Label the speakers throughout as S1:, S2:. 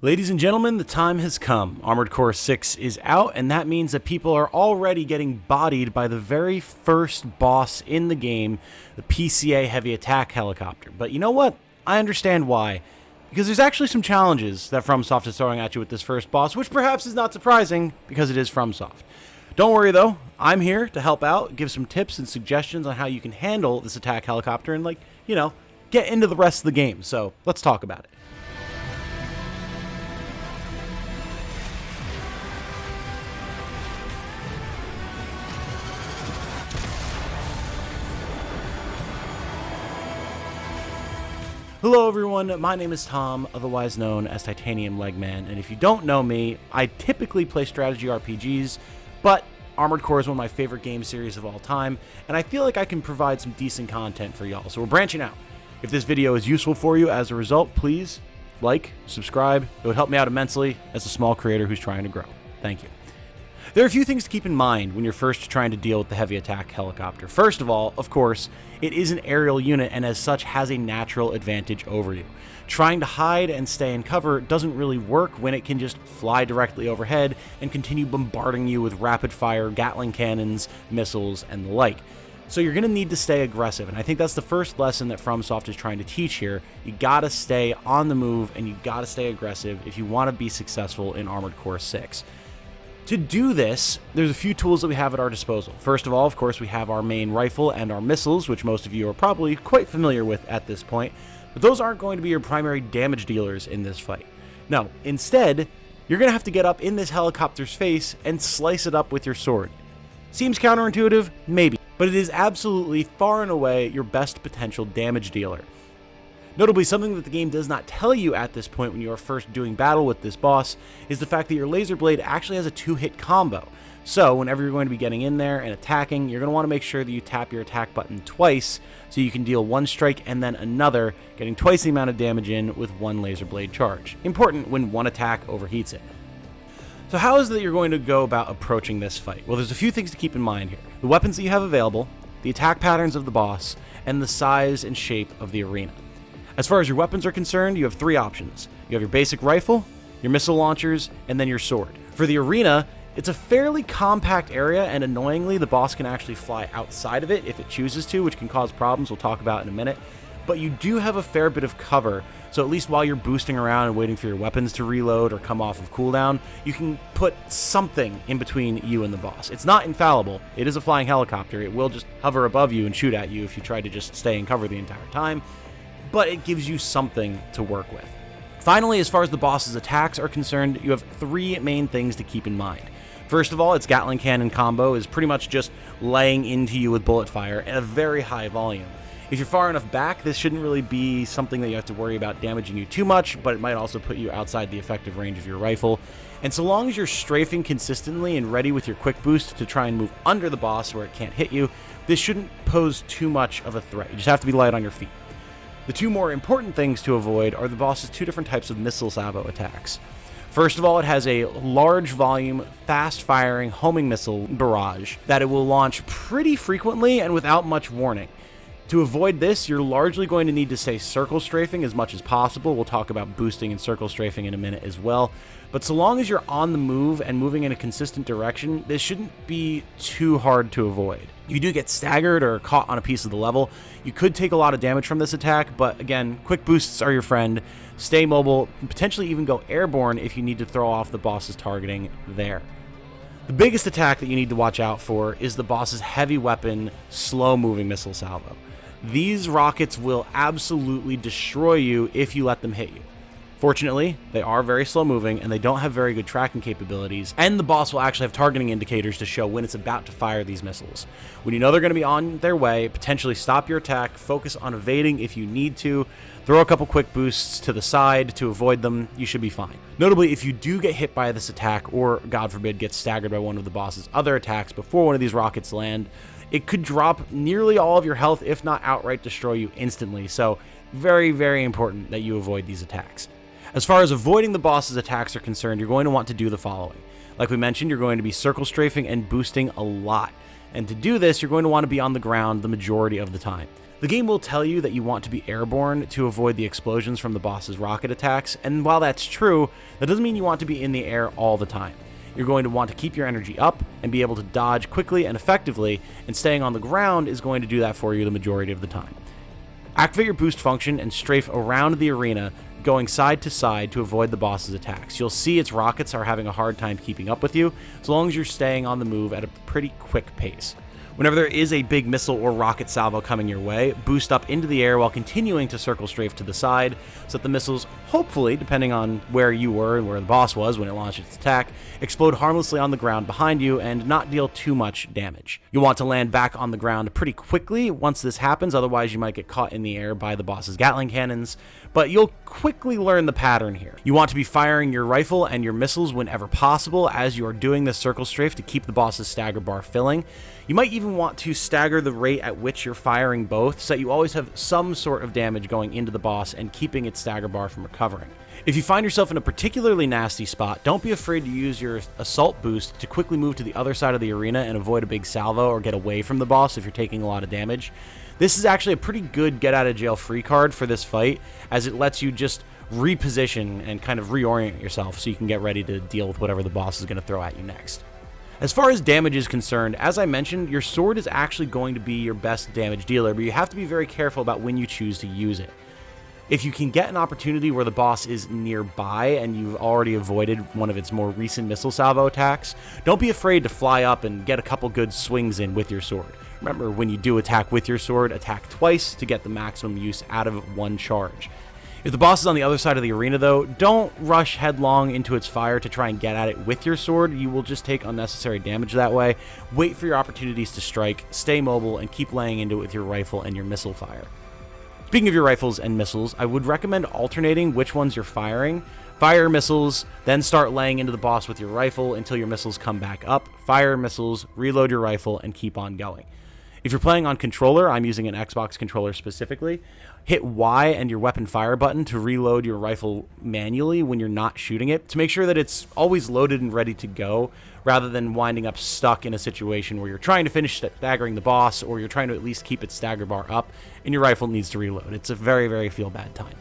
S1: Ladies and gentlemen, the time has come. Armored Core 6 is out, and that means that people are already getting bodied by the very first boss in the game, the PCA Heavy Attack Helicopter. But you know what? I understand why. Because there's actually some challenges that FromSoft is throwing at you with this first boss, which perhaps is not surprising, because it is FromSoft. Don't worry though, I'm here to help out, give some tips and suggestions on how you can handle this attack helicopter and, get into the rest of the game. So, let's talk about it. Hello everyone, my name is Tom, otherwise known as Titanium Legman, and if you don't know me, I typically play strategy RPGs, but Armored Core is one of my favorite game series of all time, and I feel like I can provide some decent content for y'all, so we're branching out. If this video is useful for you as a result, please like, subscribe, it would help me out immensely as a small creator who's trying to grow. Thank you. There are a few things to keep in mind when you're first trying to deal with the heavy attack helicopter. First of all, of course, it is an aerial unit and as such has a natural advantage over you. Trying to hide and stay in cover doesn't really work when it can just fly directly overhead and continue bombarding you with rapid fire Gatling cannons, missiles, and the like. So you're going to need to stay aggressive, and I think that's the first lesson that FromSoft is trying to teach here. You gotta stay on the move and you gotta stay aggressive if you want to be successful in Armored Core 6. To do this, there's a few tools that we have at our disposal. First of all, of course, we have our main rifle and our missiles, which most of you are probably quite familiar with at this point, but those aren't going to be your primary damage dealers in this fight. No, instead, you're going to have to get up in this helicopter's face and slice it up with your sword. Seems counterintuitive? Maybe, but it is absolutely far and away your best potential damage dealer. Notably, something that the game does not tell you at this point when you are first doing battle with this boss is the fact that your laser blade actually has a 2-hit combo. So, whenever you're going to be getting in there and attacking, you're going to want to make sure that you tap your attack button twice so you can deal one strike and then another, getting twice the amount of damage in with one laser blade charge. Important when one attack overheats it. So how is it that you're going to go about approaching this fight? Well, there's a few things to keep in mind here. The weapons that you have available, the attack patterns of the boss, and the size and shape of the arena. As far as your weapons are concerned, you have three options. You have your basic rifle, your missile launchers, and then your sword. For the arena, it's a fairly compact area, and annoyingly, the boss can actually fly outside of it if it chooses to, which can cause problems we'll talk about in a minute. But you do have a fair bit of cover, so at least while you're boosting around and waiting for your weapons to reload or come off of cooldown, you can put something in between you and the boss. It's not infallible. It is a flying helicopter. It will just hover above you and shoot at you if you try to just stay in cover the entire time, but it gives you something to work with. Finally, as far as the boss's attacks are concerned, you have three main things to keep in mind. First of all, its Gatling cannon combo is pretty much just laying into you with bullet fire at a very high volume. If you're far enough back, this shouldn't really be something that you have to worry about damaging you too much, but it might also put you outside the effective range of your rifle. And so long as you're strafing consistently and ready with your quick boost to try and move under the boss where it can't hit you, this shouldn't pose too much of a threat. You just have to be light on your feet. The two more important things to avoid are the boss's two different types of missile salvo attacks. First of all, it has a large volume, fast-firing homing missile barrage that it will launch pretty frequently and without much warning. To avoid this, you're largely going to need to stay circle strafing as much as possible. We'll talk about boosting and circle strafing in a minute as well. But so long as you're on the move and moving in a consistent direction, this shouldn't be too hard to avoid. If you do get staggered or caught on a piece of the level, you could take a lot of damage from this attack, but again, quick boosts are your friend. Stay mobile, and potentially even go airborne if you need to throw off the boss's targeting there. The biggest attack that you need to watch out for is the boss's heavy weapon, slow-moving missile salvo. These rockets will absolutely destroy you if you let them hit you. Fortunately, they are very slow moving and they don't have very good tracking capabilities, and the boss will actually have targeting indicators to show when it's about to fire these missiles. When you know they're going to be on their way, potentially stop your attack, focus on evading if you need to, throw a couple quick boosts to the side to avoid them, you should be fine. Notably, if you do get hit by this attack, or God forbid get staggered by one of the boss's other attacks before one of these rockets land, it could drop nearly all of your health, if not outright destroy you instantly, so very, very important that you avoid these attacks. As far as avoiding the boss's attacks are concerned, you're going to want to do the following. Like we mentioned, you're going to be circle strafing and boosting a lot. And to do this, you're going to want to be on the ground the majority of the time. The game will tell you that you want to be airborne to avoid the explosions from the boss's rocket attacks, and while that's true, that doesn't mean you want to be in the air all the time. You're going to want to keep your energy up and be able to dodge quickly and effectively, and staying on the ground is going to do that for you the majority of the time. Activate your boost function and strafe around the arena, going side to side to avoid the boss's attacks. You'll see its rockets are having a hard time keeping up with you, as long as you're staying on the move at a pretty quick pace. Whenever there is a big missile or rocket salvo coming your way, boost up into the air while continuing to circle strafe to the side, so that the missiles, hopefully, depending on where you were and where the boss was when it launched its attack, explode harmlessly on the ground behind you and not deal too much damage. You'll want to land back on the ground pretty quickly once this happens, otherwise you might get caught in the air by the boss's Gatling cannons, but you'll quickly learn the pattern here. You want to be firing your rifle and your missiles whenever possible as you are doing this circle strafe to keep the boss's stagger bar filling. You might even want to stagger the rate at which you're firing both, so that you always have some sort of damage going into the boss and keeping its stagger bar from recovering. If you find yourself in a particularly nasty spot, don't be afraid to use your assault boost to quickly move to the other side of the arena and avoid a big salvo or get away from the boss if you're taking a lot of damage. This is actually a pretty good get out of jail free card for this fight, as it lets you just reposition and kind of reorient yourself so you can get ready to deal with whatever the boss is going to throw at you next. As far as damage is concerned, as I mentioned, your sword is actually going to be your best damage dealer, but you have to be very careful about when you choose to use it. If you can get an opportunity where the boss is nearby and you've already avoided one of its more recent missile salvo attacks, don't be afraid to fly up and get a couple good swings in with your sword. Remember, when you do attack with your sword, attack twice to get the maximum use out of one charge. If the boss is on the other side of the arena, though, don't rush headlong into its fire to try and get at it with your sword. You will just take unnecessary damage that way. Wait for your opportunities to strike, stay mobile, and keep laying into it with your rifle and your missile fire. Speaking of your rifles and missiles, I would recommend alternating which ones you're firing. Fire missiles, then start laying into the boss with your rifle until your missiles come back up. Fire missiles, reload your rifle, and keep on going. If you're playing on controller, I'm using an Xbox controller specifically, hit Y and your weapon fire button to reload your rifle manually when you're not shooting it, to make sure that it's always loaded and ready to go, rather than winding up stuck in a situation where you're trying to finish staggering the boss, or you're trying to at least keep its stagger bar up, and your rifle needs to reload. It's a very, very feel-bad time.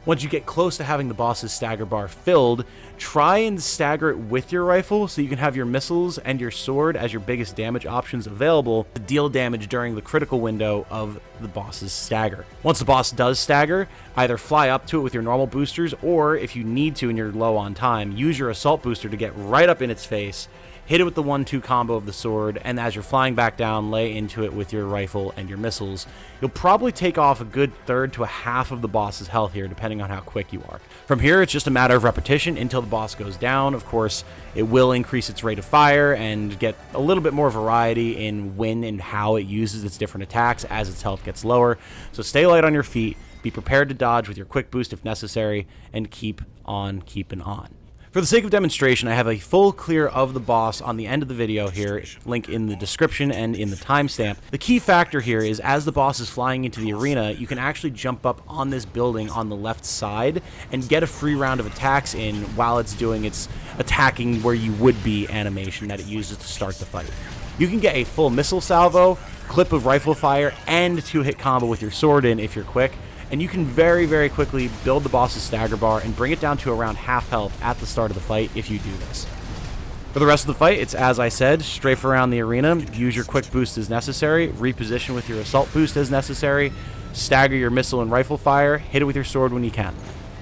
S1: Once you get close to having the boss's stagger bar filled, try and stagger it with your rifle so you can have your missiles and your sword as your biggest damage options available to deal damage during the critical window of the boss's stagger. Once the boss does stagger, either fly up to it with your normal boosters, or if you need to and you're low on time, use your assault booster to get right up in its face, hit it with the 1-2 combo of the sword, and as you're flying back down, lay into it with your rifle and your missiles. You'll probably take off a good third to a half of the boss's health here, depending on how quick you are. From here, it's just a matter of repetition until the boss goes down. Of course, it will increase its rate of fire and get a little bit more variety in when and how it uses its different attacks as its health gets lower. So stay light on your feet, be prepared to dodge with your quick boost if necessary, and keep on keeping on. For the sake of demonstration, I have a full clear of the boss on the end of the video here, link in the description and in the timestamp. The key factor here is as the boss is flying into the arena, you can actually jump up on this building on the left side and get a free round of attacks in while it's doing its attacking where you would be animation that it uses to start the fight. You can get a full missile salvo, clip of rifle fire, and 2-hit combo with your sword in if you're quick. And you can very, very quickly build the boss's stagger bar and bring it down to around half health at the start of the fight if you do this. For the rest of the fight, it's as I said, strafe around the arena, use your quick boost as necessary, reposition with your assault boost as necessary, stagger your missile and rifle fire, hit it with your sword when you can.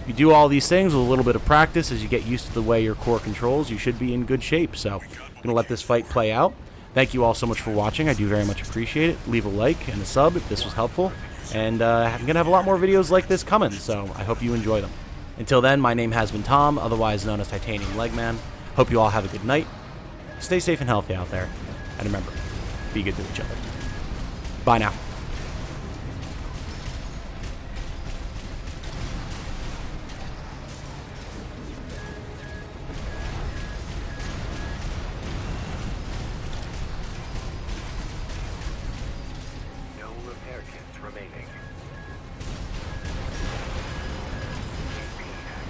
S1: If you do all these things with a little bit of practice as you get used to the way your core controls, you should be in good shape. So I'm going to let this fight play out. Thank you all so much for watching. I do very much appreciate it. Leave a like and a sub if this was helpful. And I'm going to have a lot more videos like this coming, so I hope you enjoy them. Until then, my name has been Tom, otherwise known as Titanium Legman. Hope you all have a good night. Stay safe and healthy out there. And remember, be good to each other. Bye now.
S2: Remaining.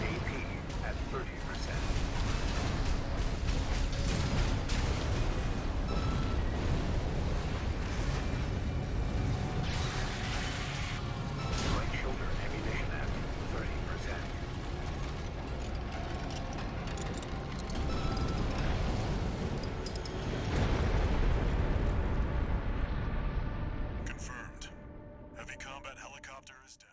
S2: AP at 30%.
S3: helicopter is dead.